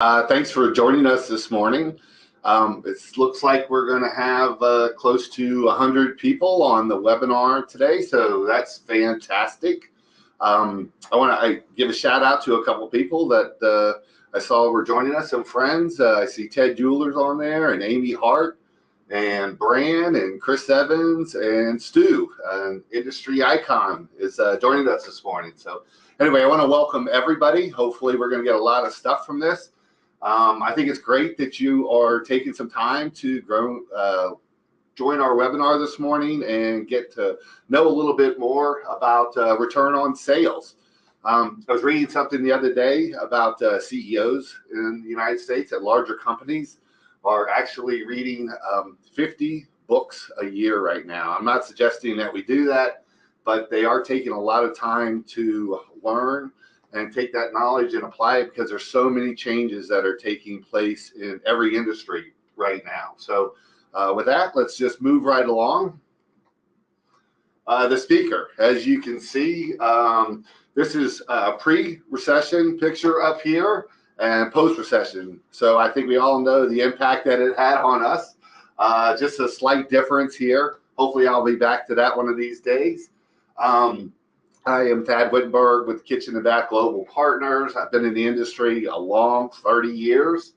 Thanks for joining us this morning. It looks like we're going to have close to 100 people on the webinar today, so that's fantastic. I want to give a shout out to a couple people that I saw were joining us, some friends. I see Ted Jewelers on there, and Amy Hart, and Bran, and Chris Evans, and Stu, an industry icon, is joining us this morning. So anyway, I want to welcome everybody. Hopefully we're going to get a lot of stuff from this. I think it's great that you are taking some time to join our webinar this morning and get to know a little bit more about return on sales. I was reading something the other day about CEOs in the United States at larger companies are actually reading 50 books a year right now. I'm not suggesting that we do that, but they are taking a lot of time to learn and take that knowledge and apply it because there's so many changes that are taking place in every industry right now. So with that, let's just move right along. The speaker, as you can see, this is a pre-recession picture up here and post-recession. So I think we all know the impact that it had on us. Just a slight difference here. Hopefully I'll be back to that one of these days. I am Thad Wittenberg with Kitchen and Bath Global Partners. I've been in the industry a long 30 years.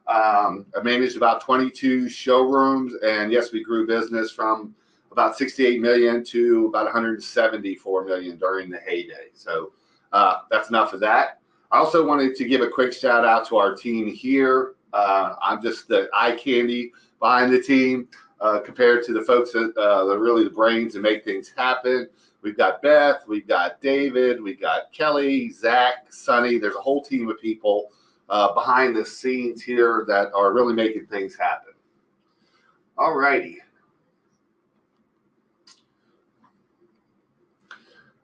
I managed about 22 showrooms, and yes, we grew business from about 68 million to about 174 million during the heyday. So that's enough of that. I also wanted to give a quick shout out to our team here. I'm just the eye candy behind the team compared to the folks that are really the brains that make things happen. We've got Beth, we've got David, we've got Kelly, Zach, Sonny. There's a whole team of people behind the scenes here that are really making things happen. All righty.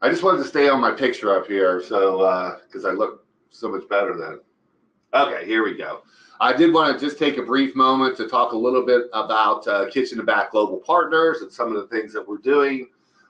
I just wanted to stay on my picture up here, so because I look so much better then. Okay, here we go. I did want to just take a brief moment to talk a little bit about Kitchen and Bath Global Partners and some of the things that we're doing.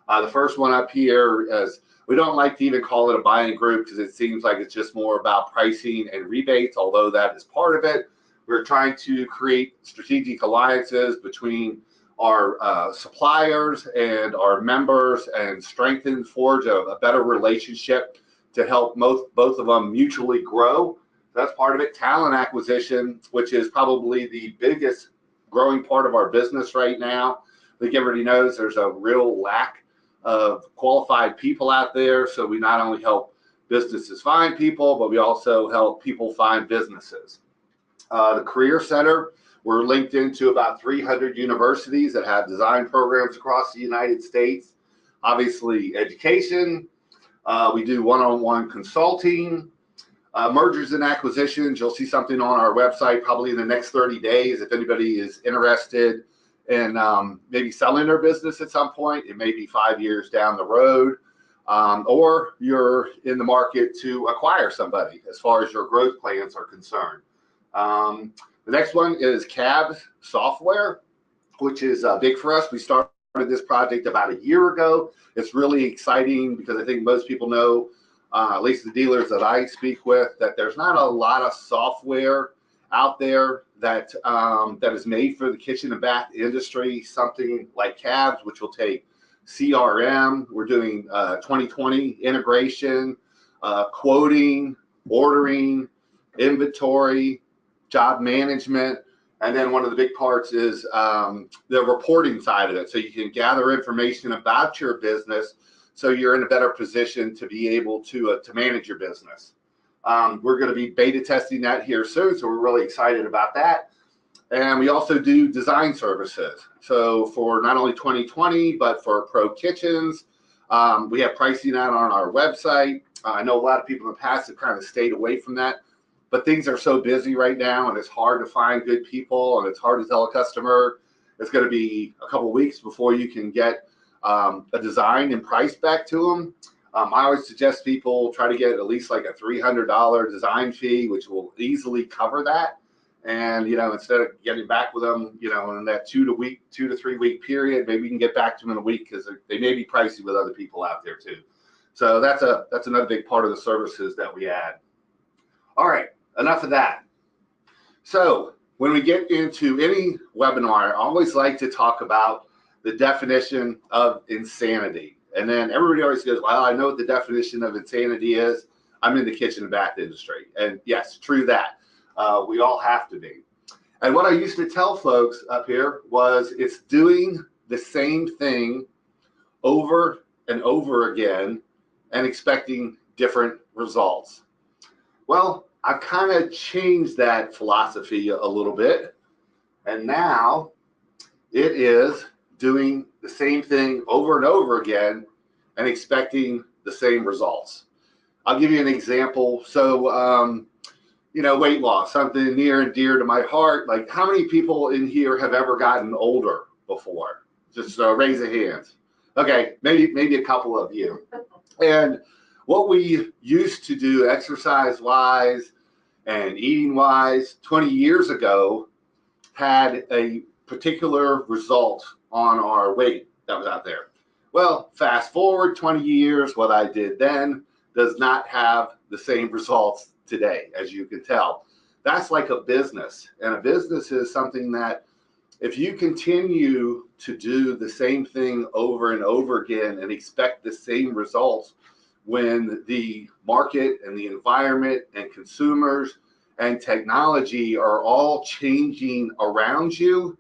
The first one up here is we don't like to even call it a buying group because it seems like it's just more about pricing and rebates, although that is part of it. We're trying to create strategic alliances between our suppliers and our members and strengthen, forge a better relationship to help both of them mutually grow. That's part of it. Talent acquisition, which is probably the biggest growing part of our business right now. I think everybody knows there's a real lack of qualified people out there. So we not only help businesses find people, but we also help people find businesses. The Career Center, we're linked into about 300 universities that have design programs across the United States. Obviously, education. We do one-on-one consulting. Mergers and acquisitions, you'll see something on our website probably in the next 30 days if anybody is interested in maybe selling their business at some point. It may be 5 years down the road, or you're in the market to acquire somebody as far as your growth plans are concerned. The next one is CABS software, which is big for us. We started this project about a year ago. It's really exciting because I think most people know, at least the dealers that I speak with, that there's not a lot of software out there that that is made for the kitchen and bath industry. Something like CABS, which will take CRM. We're doing 2020 integration, quoting, ordering, inventory, job management, and then one of the big parts is the reporting side of it. So you can gather information about your business, so you're in a better position to be able to manage your business. We're going to be beta testing that here soon, so we're really excited about that. And we also do design services. So for not only 2020, but for Pro Kitchens, we have pricing out on our website. I know a lot of people in the past have kind of stayed away from that, but things are so busy right now, and it's hard to find good people, and it's hard to tell a customer it's going to be a couple of weeks before you can get a design and price back to them. I always suggest people try to get at least like a $300 design fee, which will easily cover that. And, you know, instead of getting back with them, you know, in that 2 to 3 week period, maybe we can get back to them in a week because they may be pricey with other people out there too. So that's another big part of the services that we add. All right, enough of that. So when we get into any webinar, I always like to talk about the definition of insanity. And then everybody always goes, well, I know what the definition of insanity is. I'm in the kitchen and bath industry. And yes, true that. We all have to be. And what I used to tell folks up here was it's doing the same thing over and over again and expecting different results. Well, I've kind of changed that philosophy a little bit. And now it is doing the same thing over and over again and expecting the same results. I'll give you an example. So, weight loss, something near and dear to my heart. Like, how many people in here have ever gotten older before? Just raise a hand. Okay, maybe a couple of you. And what we used to do exercise-wise and eating-wise 20 years ago had a particular result on our weight that was out there. Well, fast forward 20 years, what I did then does not have the same results today, as you can tell. That's like a business, and a business is something that if you continue to do the same thing over and over again and expect the same results when the market and the environment and consumers and technology are all changing around you,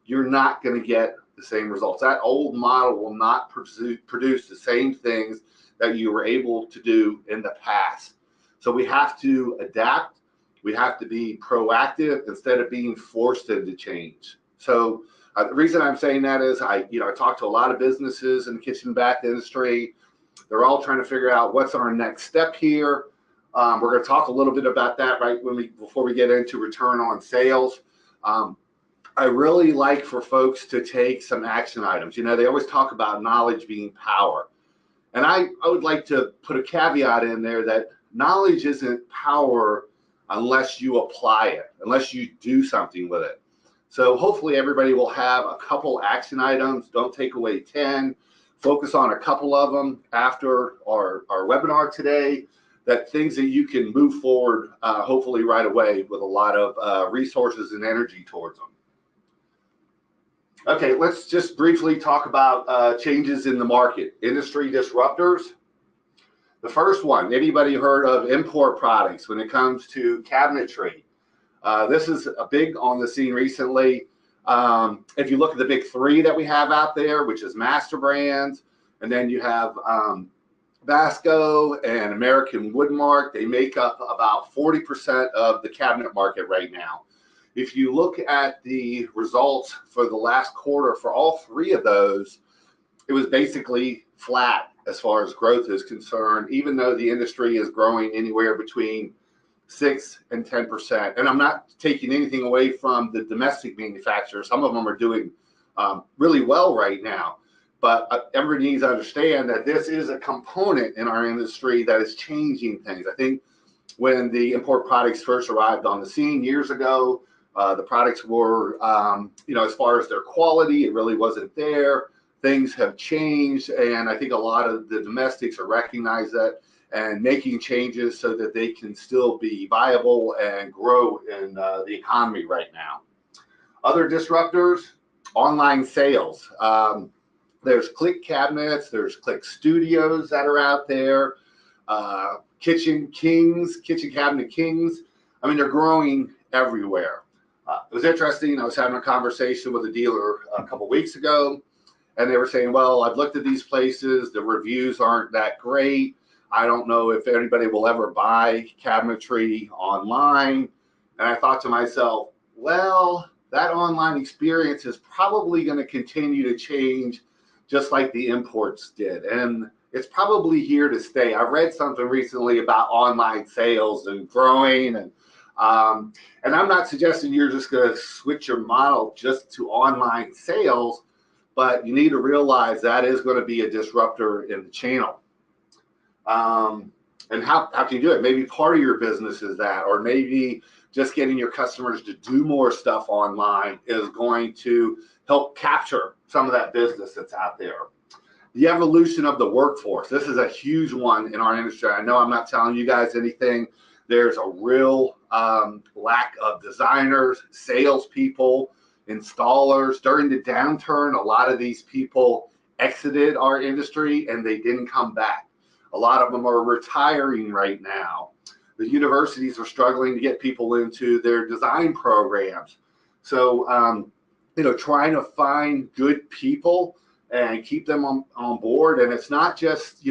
you're not going to get the same results. That old model will not produce the same things that you were able to do in the past. So we have to adapt. We have to be proactive instead of being forced into change. So the reason I'm saying that is I talk to a lot of businesses in the kitchen and bath industry. They're all trying to figure out what's our next step here. We're going to talk a little bit about that before we get into return on sales. I really like for folks to take some action items. They always talk about knowledge being power. And I would like to put a caveat in there that knowledge isn't power unless you apply it, unless you do something with it. So hopefully everybody will have a couple action items. Don't take away 10. Focus on a couple of them after our webinar today, that things that you can move forward hopefully right away with a lot of resources and energy towards them. Okay, let's just briefly talk about changes in the market, industry disruptors. The first one, anybody heard of import products when it comes to cabinetry? This is a big on the scene recently. If you look at the big three that we have out there, which is Master Brands, and then you have Vasco and American Woodmark, they make up about 40% of the cabinet market right now. If you look at the results for the last quarter for all three of those, it was basically flat as far as growth is concerned, even though the industry is growing anywhere between 6 and 10%. And I'm not taking anything away from the domestic manufacturers. Some of them are doing really well right now. But everybody needs to understand that this is a component in our industry that is changing things. I think when the import products first arrived on the scene years ago, the products were, as far as their quality, it really wasn't there. Things have changed, and I think a lot of the domestics are recognizing that and making changes so that they can still be viable and grow in the economy right now. Other disruptors, online sales. There's Click Cabinets, there's Click Studios that are out there, Kitchen Cabinet Kings. I mean, they're growing everywhere. It was interesting. I was having a conversation with a dealer a couple weeks ago, and they were saying, well, I've looked at these places. The reviews aren't that great. I don't know if anybody will ever buy cabinetry online. And I thought to myself, well, that online experience is probably going to continue to change just like the imports did. And it's probably here to stay. I read something recently about online sales and growing, and I'm not suggesting you're just going to switch your model just to online sales, but you need to realize that is going to be a disruptor in the channel. And how can you do it? Maybe part of your business is that, or maybe just getting your customers to do more stuff online is going to help capture some of that business that's out there. The evolution of the workforce. This is a huge one in our industry. I know I'm not telling you guys anything. There's a real lack of designers, salespeople, installers. During the downturn, a lot of these people exited our industry and they didn't come back. A lot of them are retiring right now. The universities are struggling to get people into their design programs. So, trying to find good people and keep them on board. And it's not just,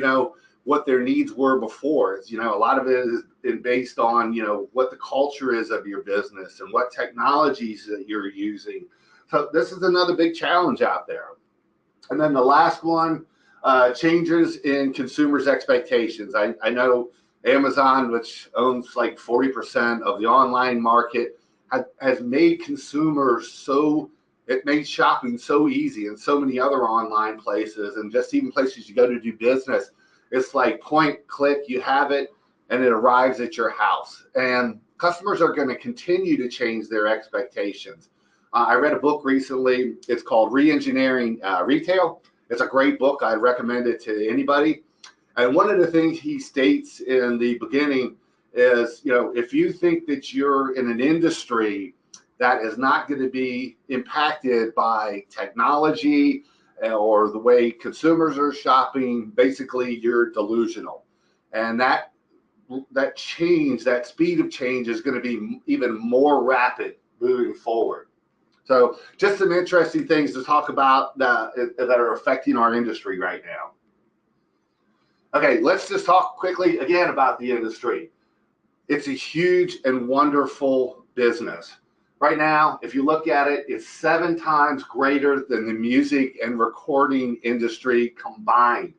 what their needs were before. It's, a lot of it is based on, what the culture is of your business and what technologies that you're using. So this is another big challenge out there. And then the last one, changes in consumers' expectations. I know Amazon, which owns like 40% of the online market, has made consumers it made shopping so easy, and so many other online places and just even places you go to do business. It's like point, click, you have it, and it arrives at your house. And customers are going to continue to change their expectations. I read a book recently. It's called Re-Engineering Retail. It's a great book. I recommend it to anybody. And one of the things he states in the beginning is, if you think that you're in an industry that is not going to be impacted by technology or the way consumers are shopping, basically you're delusional. And that change, that speed of change is going to be even more rapid moving forward. So just some interesting things to talk about that are affecting our industry right now. Okay, let's just talk quickly again about the industry. It's a huge and wonderful business. Right now, if you look at it, it's 7 times greater than the music and recording industry combined.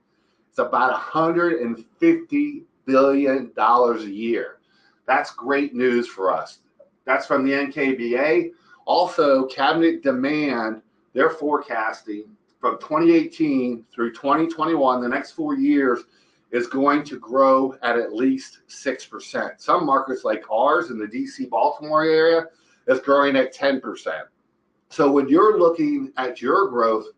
It's about $150 billion a year. That's great news for us. That's from the NKBA. Also, Cabinet Demand, they're forecasting from 2018 through 2021, the next 4 years, is going to grow at least 6%. Some markets like ours in the DC, Baltimore area is growing at 10%. So when you're looking at your growth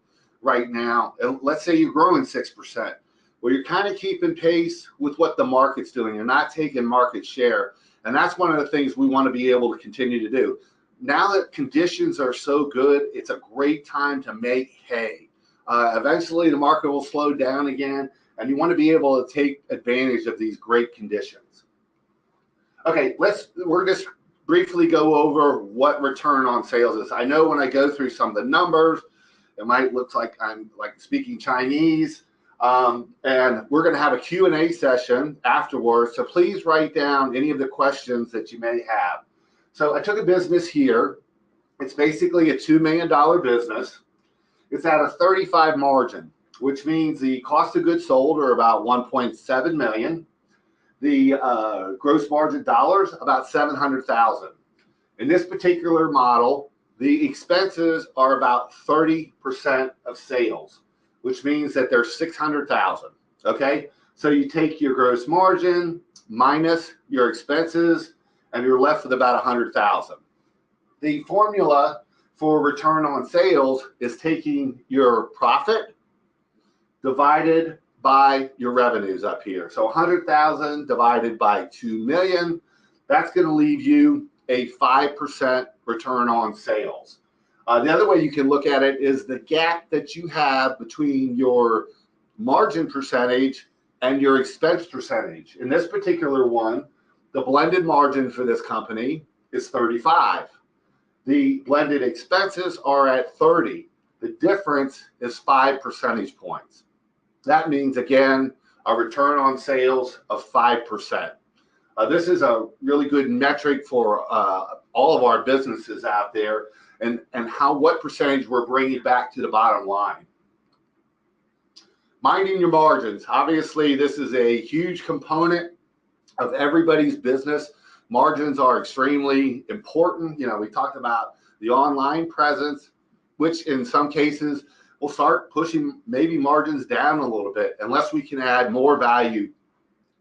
right now, and let's say you're growing 6%, well, you're kind of keeping pace with what the market's doing. You're not taking market share. And that's one of the things we want to be able to continue to do. Now that conditions are so good, it's a great time to make hay. Eventually, the market will slow down again, and you want to be able to take advantage of these great conditions. Okay, we're just briefly go over what return on sales is. I know when I go through some of the numbers, it might look like I'm speaking Chinese, and we're going to have a Q&A session afterwards. So please write down any of the questions that you may have. So I took a business here. It's basically a $2 million business. It's at a 35 margin, which means the cost of goods sold are about 1.7 million. The gross margin dollars, about 700,000. In this particular model, the expenses are about 30% of sales, which means that there's 600,000. Okay, so you take your gross margin minus your expenses, and you're left with about 100,000. The formula for return on sales is taking your profit divided by your revenues up here. So 100,000 divided by 2 million, that's going to leave you a 5% return on sales. The other way you can look at it is the gap that you have between your margin percentage and your expense percentage. In this particular one, the blended margin for this company is 35. The blended expenses are at 30. The difference is 5 percentage points. That means, again, a return on sales of 5%. This is a really good metric for all of our businesses out there, and what percentage we're bringing back to the bottom line. Minding your margins. Obviously, this is a huge component of everybody's business. Margins are extremely important. We talked about the online presence, which in some cases will start pushing maybe margins down a little bit unless we can add more value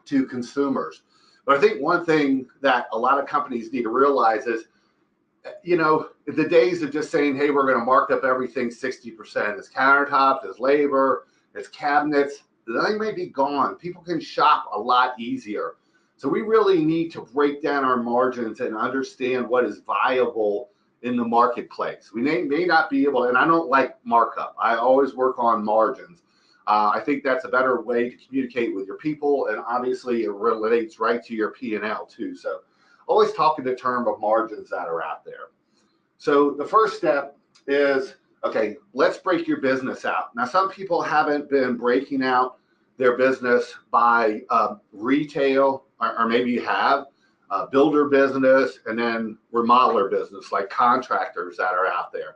to consumers. But I think one thing that a lot of companies need to realize is, the days of just saying, hey, we're going to mark up everything 60%. It's countertops, it's labor, it's cabinets. They may be gone. People can shop a lot easier. So we really need to break down our margins and understand what is viable in the marketplace. We may not be able, and I don't like markup. I always work on margins. I think that's a better way to communicate with your people, and obviously it relates right to your P&L too. So always talk in the term of margins that are out there. So the first step is, okay, let's break your business out. Now, some people haven't been breaking out their business by retail, or maybe you have builder business and then remodeler business, like contractors that are out there.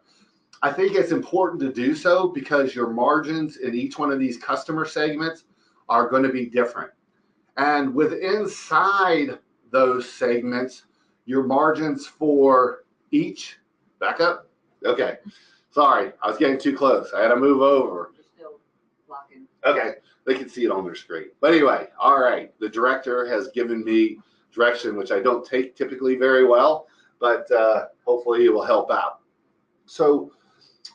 I think it's important to do so because your margins in each one of these customer segments are going to be different. And inside those segments, your margins for each, back up. Okay. Sorry, I was getting too close. I had to move over. You're still blocking. Okay, they can see it on their screen. But anyway, all right. The director has given me direction, which I don't take typically very well, but hopefully it will help out. So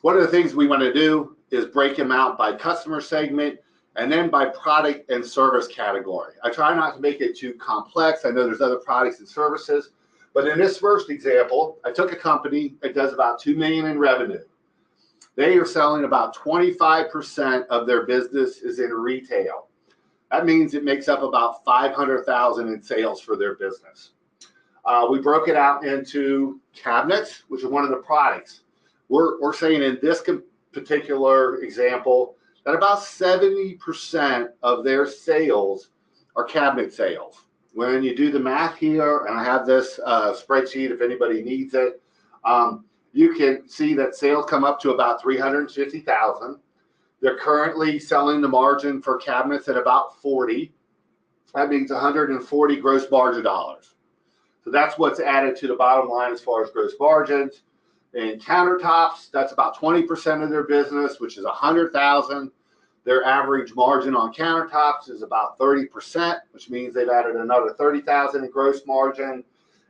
one of the things we want to do is break them out by customer segment and then by product and service category. I try not to make it too complex. I know there's other products and services, but in this first example, I took a company that does about $2 million in revenue. They are selling about 25% of their business is in retail. That means it makes up about $500,000 in sales for their business. We broke it out into cabinets, which is one of the products. We're saying in this particular example that about 70% of their sales are cabinet sales. When you do the math here, and I have this spreadsheet if anybody needs it, you can see that sales come up to about $350,000. They're currently selling the margin for cabinets at about 40. That means 140 gross margin dollars. So that's what's added to the bottom line as far as gross margins. In countertops, that's about 20% of their business, which is 100,000. Their average margin on countertops is about 30%, which means they've added another 30,000 in gross margin.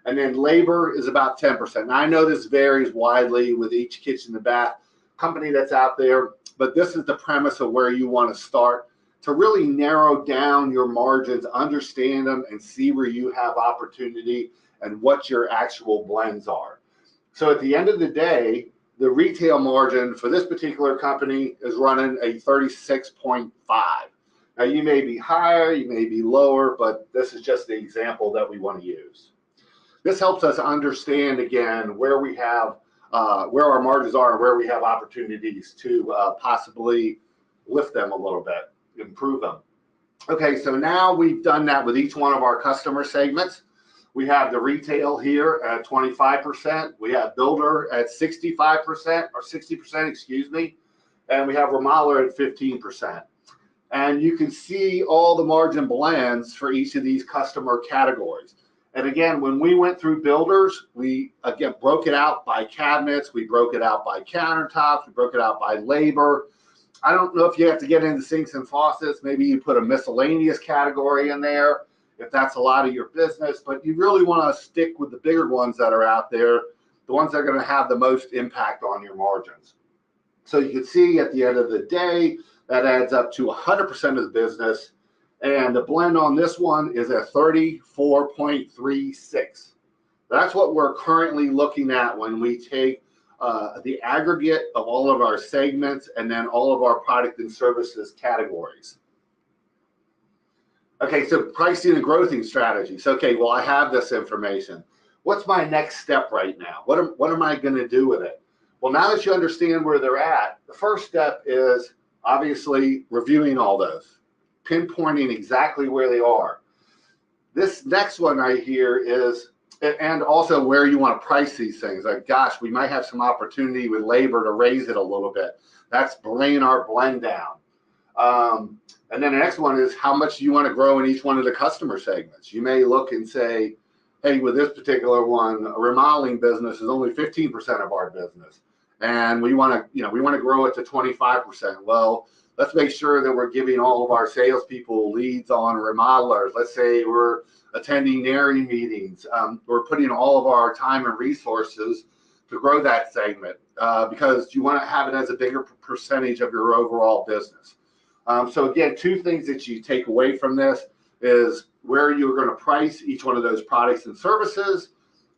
And then labor is about 10%. Now, I know this varies widely with each kitchen and bath company that's out there, but this is the premise of where you want to start to really narrow down your margins, understand them, and see where you have opportunity and what your actual blends are. So at the end of the day, the retail margin for this particular company is running a 36.5. Now, you may be higher, you may be lower, but this is just the example that we want to use. This helps us understand, again, where we have, where our margins are and where we have opportunities to possibly lift them a little bit, improve them. Okay, so now we've done that with each one of our customer segments. We have the retail here at 25%. We have builder at 65%, or 60%, excuse me. And we have remodeler at 15%. And you can see all the margin blends for each of these customer categories. And again, when we went through builders, we again broke it out by cabinets, we broke it out by countertops, we broke it out by labor. I don't know if you have to get into sinks and faucets. Maybe you put a miscellaneous category in there if that's a lot of your business, but you really want to stick with the bigger ones that are out there, the ones that are going to have the most impact on your margins. So you can see at the end of the day, that adds up to 100% of the business. And the blend on this one is at 34.36. That's what we're currently looking at when we take the aggregate of all of our segments and then all of our product and services categories. Okay, so pricing and growthing strategies. Okay, well, I have this information. What's my next step right now? What am I going to do with it? Well, now that you understand where they're at, the first step is obviously reviewing all those, pinpointing exactly where they are. This next one right here is, and also where you want to price these things. Like, gosh, we might have some opportunity with labor to raise it a little bit. That's bringing our blend down. And then the next one is how much do you want to grow in each one of the customer segments. You may look and say, hey, with this particular one, a remodeling business is only 15% of our business. And we want to grow it to 25%. Well, let's make sure that we're giving all of our salespeople leads on remodelers. Let's say we're attending NARI meetings. We're putting all of our time and resources to grow that segment because you want to have it as a bigger percentage of your overall business. So again, two things that you take away from this is where you're going to price each one of those products and services,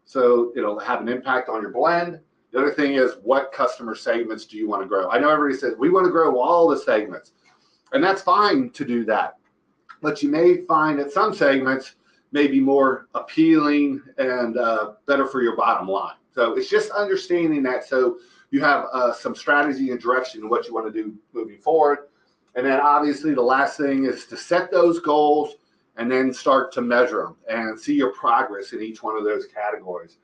so it'll have an impact on your blend. The other thing is, what customer segments do you want to grow? I know everybody says we want to grow all the segments, and that's fine to do that. But you may find that some segments may be more appealing and better for your bottom line. So it's just understanding that, so you have some strategy and direction in what you want to do moving forward. And then obviously the last thing is to set those goals and then start to measure them and see your progress in each one of those categories.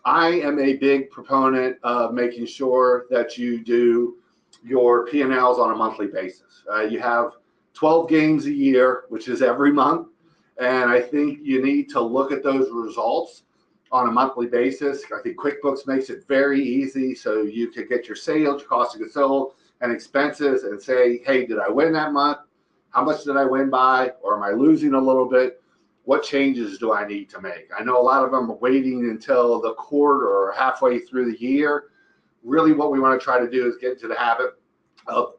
I am a big proponent of making sure that you do your P&Ls on a monthly basis. You have 12 games a year, which is every month. And I think you need to look at those results on a monthly basis. I think QuickBooks makes it very easy, so you can get your sales, your cost of goods sold, and expenses, and say, hey, did I win that month? How much did I win by? Or am I losing a little bit? What changes do I need to make? I know a lot of them are waiting until the quarter or halfway through the year. Really what we want to try to do is get into the habit of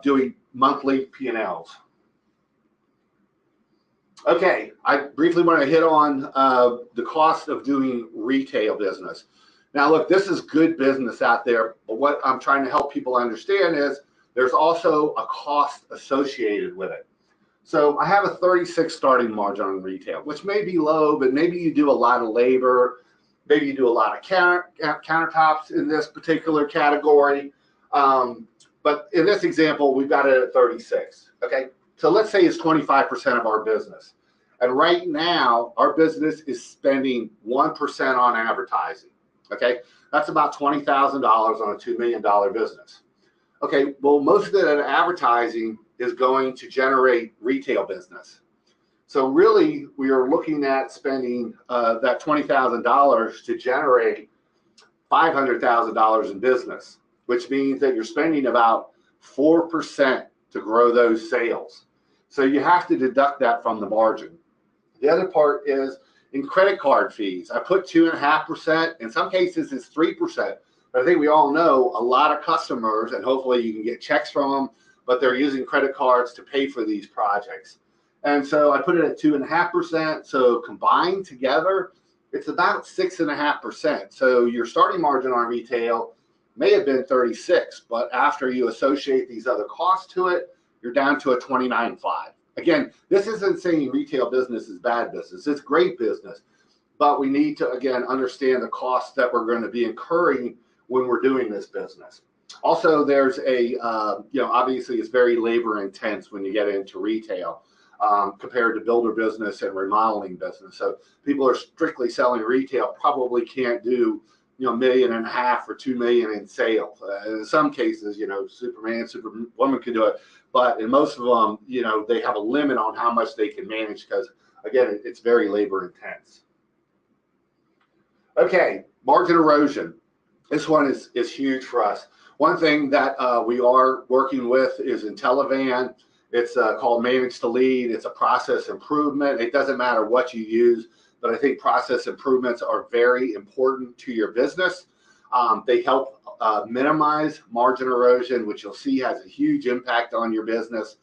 doing monthly P&Ls. Okay, I briefly want to hit on the cost of doing retail business. Now, look, this is good business out there, but what I'm trying to help people understand is there's also a cost associated with it. So I have a 36 starting margin on retail, which may be low, but maybe you do a lot of labor, maybe you do a lot of countertops in this particular category. But in this example, we've got it at 36, okay? So let's say it's 25% of our business. And right now, our business is spending 1% on advertising, okay? That's about $20,000 on a $2 million business. Okay, well, most of that advertising is going to generate retail business. So really, we are looking at spending that $20,000 to generate $500,000 in business, which means that you're spending about 4% to grow those sales. So you have to deduct that from the margin. The other part is in credit card fees. I put 2.5%. In some cases, it's 3%. But I think we all know a lot of customers, and hopefully you can get checks from them, but they're using credit cards to pay for these projects. And so I put it at 2.5%. So combined together, it's about 6.5%. So your starting margin on retail may have been 36, but after you associate these other costs to it, you're down to a 29.5. Again, this isn't saying retail business is bad business. It's great business, but we need to, again, understand the costs that we're going to be incurring when we're doing this business. Also, there's a, obviously it's very labor intense when you get into retail compared to builder business and remodeling business. So people are strictly selling retail probably can't do $1.5 million or $2 million in sales. In some cases, Superman, Superwoman can do it, but in most of them, they have a limit on how much they can manage because, again, it's very labor intense. Okay, margin erosion. This one is huge for us. One thing that we are working with is IntelliVan. It's called Manage to Lead. It's a process improvement. It doesn't matter what you use, but I think process improvements are very important to your business. They help minimize margin erosion, which you'll see has a huge impact on your business.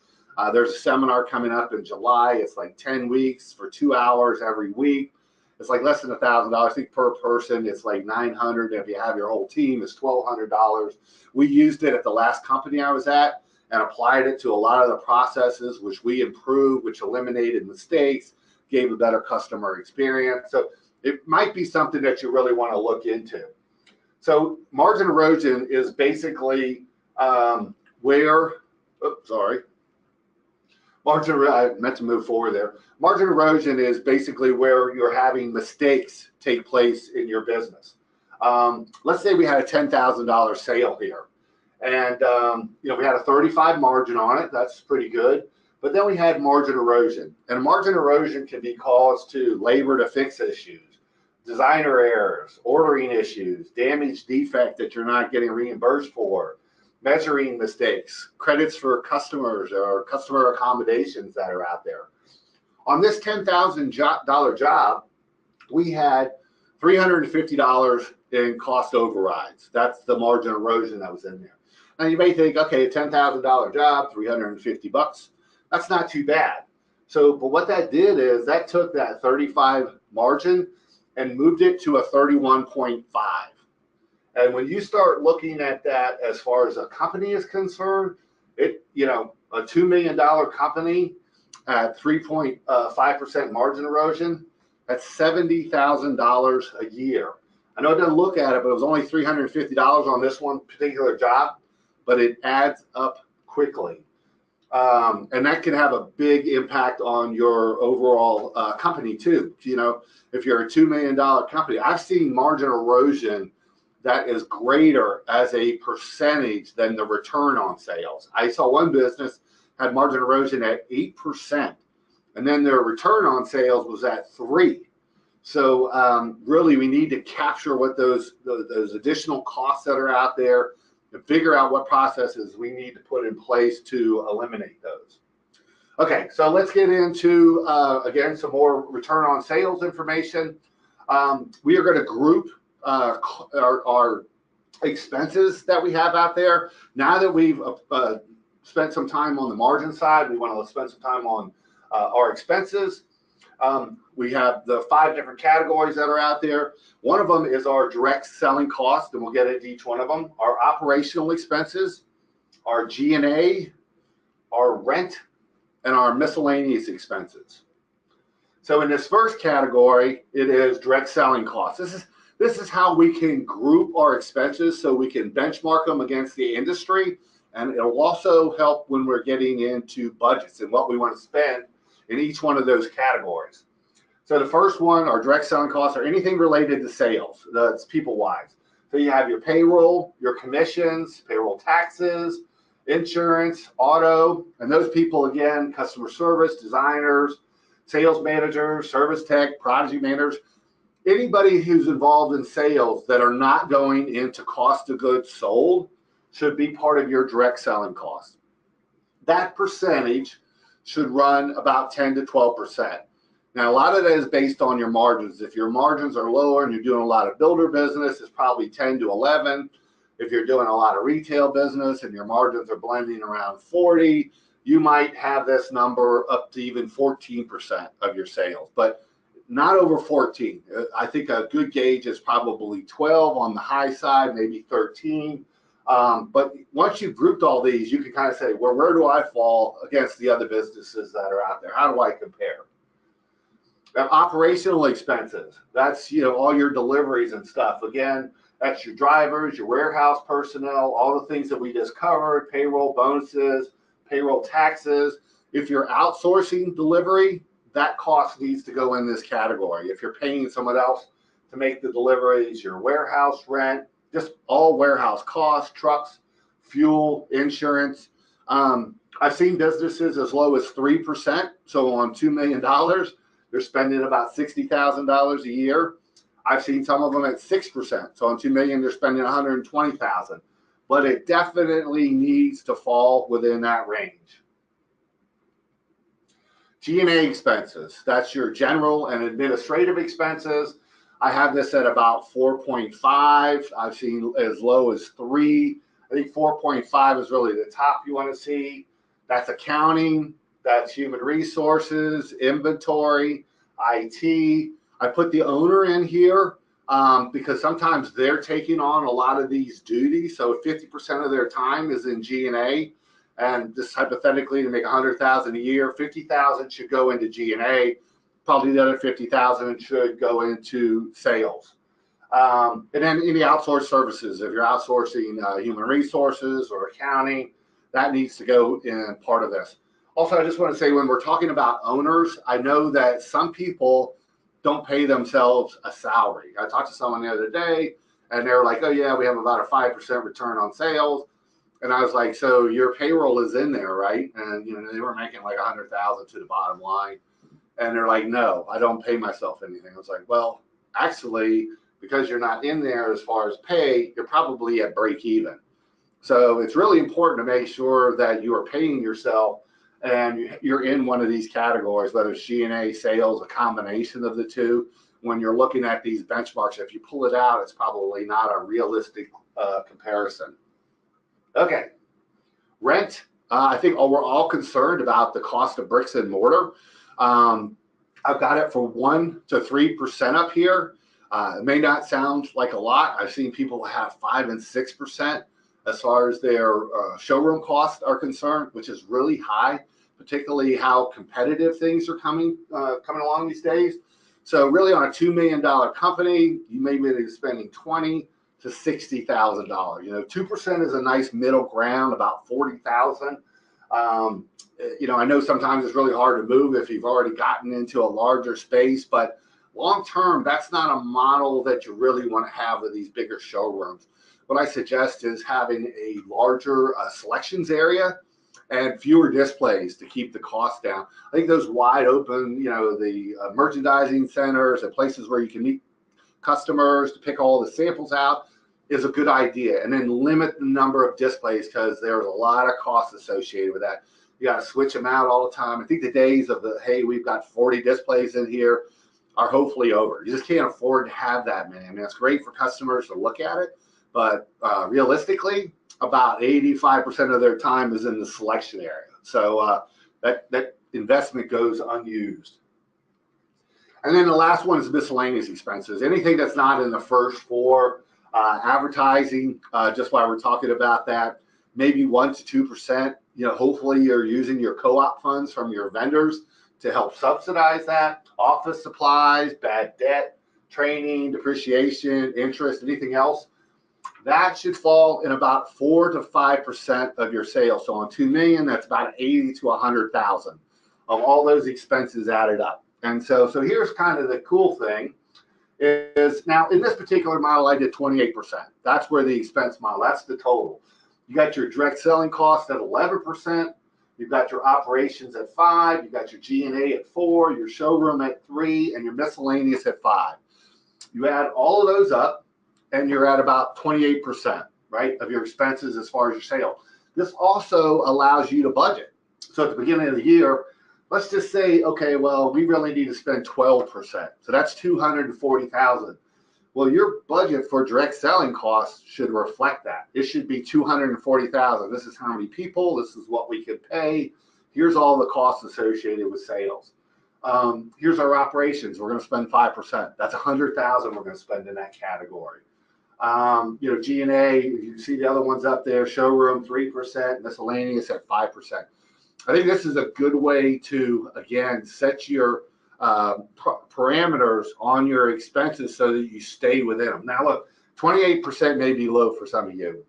There's a seminar coming up in July. It's like 10 weeks for 2 hours every week. It's like less than $1,000. I think per person, it's like $900. If you have your whole team, it's $1,200. We used it at the last company I was at and applied it to a lot of the processes, which we improved, which eliminated mistakes, gave a better customer experience. So it might be something that you really want to look into. So margin erosion is basically I meant to move forward there. Margin erosion is basically where you're having mistakes take place in your business. Let's say we had a $10,000 sale here, and we had a 35 margin on it. That's pretty good. But then we had margin erosion, and margin erosion can be caused to labor to fix issues, designer errors, ordering issues, damage defect that you're not getting reimbursed for, measuring mistakes, credits for customers or customer accommodations that are out there. On this $10,000 job, we had $350 in cost overrides. That's the margin erosion that was in there. Now you may think, okay, a $10,000 job, $350. That's not too bad. So, but what that did is that took that 35 margin and moved it to a 31.5. And when you start looking at that as far as a company is concerned, it, a $2 million company at 3.5% margin erosion, that's $70,000 a year. I know it doesn't look at it, but it was only $350 on this one particular job, but it adds up quickly. And that can have a big impact on your overall company too. If you're a $2 million company, I've seen margin erosion that is greater as a percentage than the return on sales. I saw one business had margin erosion at 8%, and then their return on sales was at 3%. So really, we need to capture what those additional costs that are out there and figure out what processes we need to put in place to eliminate those. Okay, so let's get into, again, some more return on sales information. We are going to group our expenses that we have out there. Now that we've spent some time on the margin side, we want to spend some time on our expenses. We have the 5 different categories that are out there. One of them is our direct selling cost, and we'll get into each one of them. Our operational expenses, our G&A, our rent, and our miscellaneous expenses. So in this first category, it is direct selling costs. This is how we can group our expenses so we can benchmark them against the industry, and it'll also help when we're getting into budgets and what we want to spend in each one of those categories. So the first one, our direct selling costs, are anything related to sales. That's people-wise. So you have your payroll, your commissions, payroll taxes, insurance, auto, and those people, again, customer service, designers, sales managers, service tech, project managers, anybody who's involved in sales that are not going into cost of goods sold should be part of your direct selling costs. That percentage should run about 10 to 12%. Now, a lot of that is based on your margins. If your margins are lower and you're doing a lot of builder business, it's probably 10 to 11. If you're doing a lot of retail business and your margins are blending around 40, you might have this number up to even 14% of your sales, but not over 14. I think a good gauge is probably 12 on the high side, maybe 13. But once you've grouped all these, you can kind of say, well, where do I fall against the other businesses that are out there? How do I compare? Operational expenses, that's, all your deliveries and stuff. Again, that's your drivers, your warehouse personnel, all the things that we just covered, payroll, bonuses, payroll taxes. If you're outsourcing delivery, that cost needs to go in this category. If you're paying someone else to make the deliveries, your warehouse rent, just all warehouse costs, trucks, fuel, insurance. I've seen businesses as low as 3%. So on $2 million, they're spending about $60,000 a year. I've seen some of them at 6%. So on $2 million, they're spending $120,000. But it definitely needs to fall within that range. G&A expenses, that's your general and administrative expenses. I have this at about 4.5. I've seen as low as 3. I think 4.5 is really the top you want to see. That's accounting, that's human resources, inventory, IT. I put the owner in here because sometimes they're taking on a lot of these duties. So 50% of their time is in G&A. And just hypothetically, to make $100,000 a year, $50,000 should go into G&A. Probably the other $50,000 should go into sales. And then any outsourced services, if you're outsourcing human resources or accounting, that needs to go in part of this. Also, I just want to say, when we're talking about owners, I know that some people don't pay themselves a salary. I talked to someone the other day, and they were like, oh, yeah, we have about a 5% return on sales. And I was like, so your payroll is in there, right? And they were making like $100,000 to the bottom line. And they're like, no, I don't pay myself anything. I was like, well, actually, because you're not in there as far as pay, you're probably at break even. So it's really important to make sure that you are paying yourself and you're in one of these categories, whether it's G&A, sales, a combination of the two. When you're looking at these benchmarks, if you pull it out, it's probably not a realistic comparison. Okay, rent. I think we're all concerned about the cost of bricks and mortar. I've got it for 1 to 3% up here. It may not sound like a lot. I've seen people have 5 and 6% as far as their showroom costs are concerned, which is really high, particularly how competitive things are coming along these days. So really on a $2 million company, you may be spending $20,000 to $60,000. 2% is a nice middle ground, about $40,000. I know sometimes it's really hard to move if you've already gotten into a larger space, but long term, that's not a model that you really want to have with these bigger showrooms. What I suggest is having a larger selections area and fewer displays to keep the cost down. I think those wide open, the merchandising centers and places where you can meet customers to pick all the samples out is a good idea. And then limit the number of displays because there's a lot of costs associated with that. You got to switch them out all the time. I think the days of hey, we've got 40 displays in here are hopefully over. You just can't afford to have that many. I mean, it's great for customers to look at it, but realistically, about 85% of their time is in the selection area. So that investment goes unused. And then the last one is miscellaneous expenses. Anything that's not in the first four, advertising, just while we're talking about that, maybe 1 to 2%. Hopefully you're using your co-op funds from your vendors to help subsidize that. Office supplies, bad debt, training, depreciation, interest, anything else. That should fall in about 4 to 5% of your sales. So on $2 million, that's about 80 to 100,000 of all those expenses added up. And so here's kind of the cool thing is now in this particular model, I did 28%. That's where the expense model, that's the total. You got your direct selling costs at 11%. You've got your operations at 5%. You've got your G&A at 4%, your showroom at 3%, and your miscellaneous at 5%. You add all of those up, and you're at about 28%, right, of your expenses as far as your sale. This also allows you to budget. So at the beginning of the year, let's just say, okay, well, we really need to spend 12%. So that's $240,000. Well, your budget for direct selling costs should reflect that. It should be $240,000. This is how many people. This is what we could pay. Here's all the costs associated with sales. Here's our operations. We're going to spend 5%. That's $100,000 we're going to spend in that category. G&A, you see the other ones up there, showroom 3%, miscellaneous at 5%. I think this is a good way to, again, set your parameters on your expenses so that you stay within them. Now, look, 28% may be low for some of you.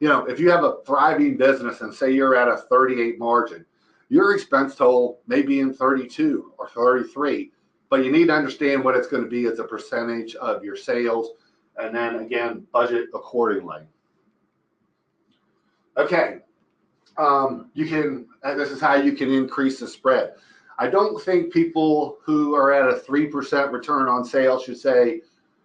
If you have a thriving business and say you're at a 38 margin, your expense total may be in 32 or 33, but you need to understand what it's going to be as a percentage of your sales, and then again, budget accordingly. Okay, this is how you can increase the spread. I don't think people who are at a 3% return on sales should say,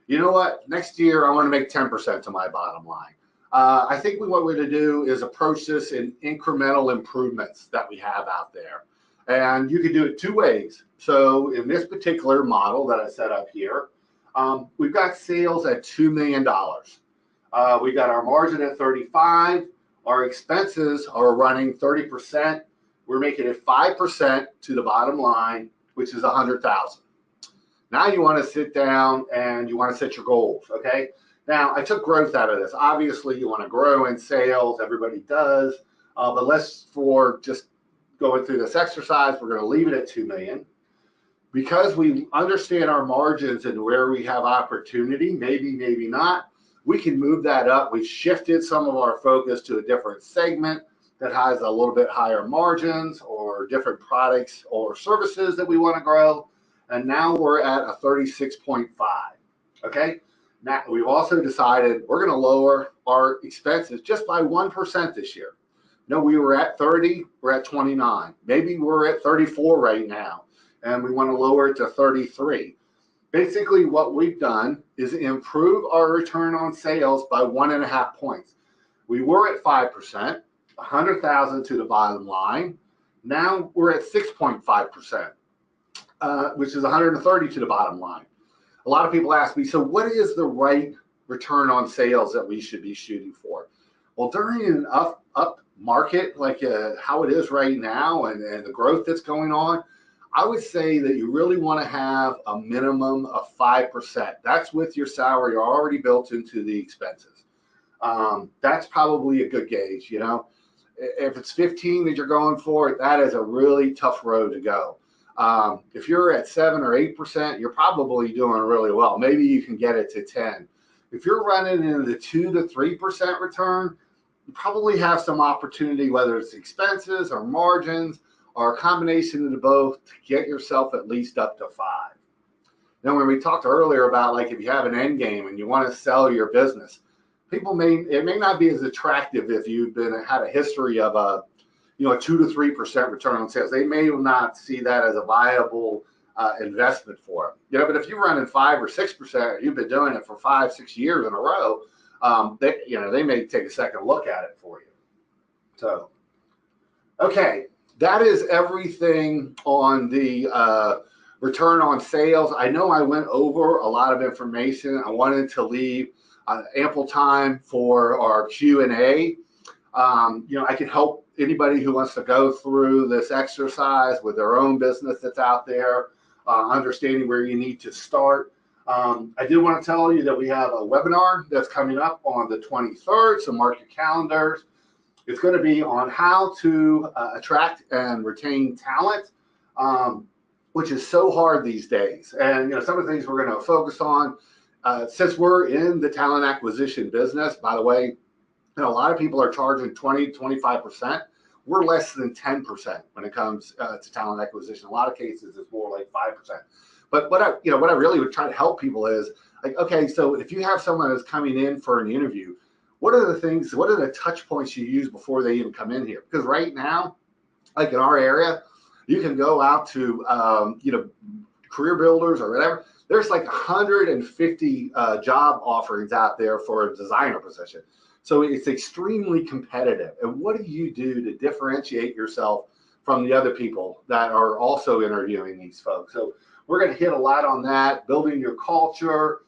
you know what, next year I want to make 10% to my bottom line. I think what we're going to do is approach this in incremental improvements that we have out there. And you can do it two ways. So in this particular model that I set up here, we've got sales at $2 million. We've got our margin at 35. Our expenses are running 30%. We're making it 5% to the bottom line, which is 100,000. Now you want to sit down and you want to set your goals, okay? Now, I took growth out of this. Obviously, you want to grow in sales. Everybody does. But for just going through this exercise, we're going to leave it at 2 million. Because we understand our margins and where we have opportunity, maybe not, we can move that up. We've shifted some of our focus to a different segment that has a little bit higher margins or different products or services that we want to grow. And now we're at a 36.5, okay? Now we've also decided we're going to lower our expenses just by 1% this year. No, we were at 30, we're at 29. Maybe we're at 34 right now, and we want to lower it to 33. Basically, what we've done is improve our return on sales by 1.5 points. We were at 5%. 100,000 to the bottom line. Now we're at 6.5%, which is 130 to the bottom line. A lot of people ask me, so what is the right return on sales that we should be shooting for? Well, during an up market, like how it is right now and the growth that's going on, I would say that you really want to have a minimum of 5%. That's with your salary already built into the expenses. That's probably a good gauge, you know. If it's 15 that you're going for, that is a really tough road to go. If you're at 7 or 8%, you're probably doing really well. Maybe you can get it to 10. If you're running in the 2 to 3% return, you probably have some opportunity, whether it's expenses or margins or a combination of the both, to get yourself at least up to 5. Now, when we talked earlier about like if you have an end game and you want to sell your business, it may not be as attractive if you've had a history of a 2 to 3% return on sales. They may not see that as a viable investment for them. But if you're running 5 or 6%, you've been doing it for 5-6 years in a row, they may take a second look at it for you. So, okay, that is everything on the return on sales. I know I went over a lot of information. I wanted to leave ample time for our Q&A. I can help anybody who wants to go through this exercise with their own business that's out there, understanding where you need to start. I do want to tell you that we have a webinar that's coming up on the 23rd, so mark your calendars. It's going to be on how to attract and retain talent, which is so hard these days. And some of the things we're going to focus on, since we're in the talent acquisition business, by the way, a lot of people are charging 20, 25%. We're less than 10% when it comes to talent acquisition. A lot of cases, it's more like 5%. But what I really would try to help people is like, okay, so if you have someone that's coming in for an interview, what are the touch points you use before they even come in here? Because right now, like in our area, you can go out to, Career Builders or whatever. There's like 150 job offerings out there for a designer position. So it's extremely competitive. And what do you do to differentiate yourself from the other people that are also interviewing these folks? So we're going to hit a lot on that, building your culture,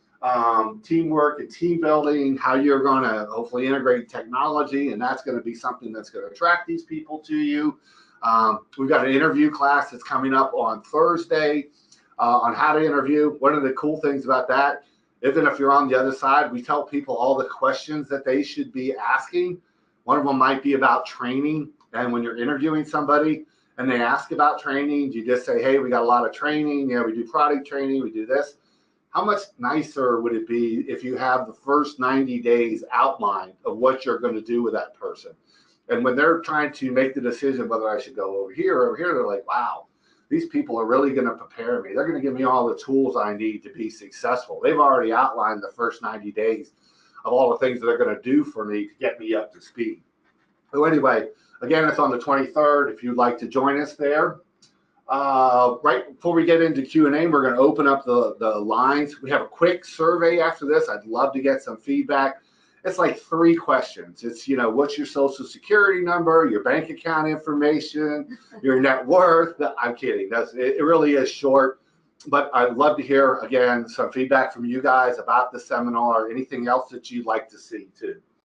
teamwork and team building, how you're going to hopefully integrate technology, and that's going to be something that's going to attract these people to you. We've got an interview class that's coming up on Thursday on how to interview. One of the cool things about that, even if you're on the other side, we tell people all the questions that they should be asking. One of them might be about training, and when you're interviewing somebody and they ask about training, you just say, hey, we got a lot of training, we do product training, we do this. How much nicer would it be if you have the first 90 days outlined of what you're going to do with that person? And when they're trying to make the decision whether I should go over here, they're like, wow, these people are really going to prepare me. They're going to give me all the tools I need to be successful. They've already outlined the first 90 days of all the things that they're going to do for me to get me up to speed. So anyway, again, it's on the 23rd. If you'd like to join us there. Right before we get into Q&A, we're going to open up the lines. We have a quick survey after this. I'd love to get some feedback. It's like 3 questions. It's, what's your social security number, your bank account information, your net worth. I'm kidding. It really is short, but I'd love to hear, again, some feedback from you guys about the seminar, anything else that you'd like to see too.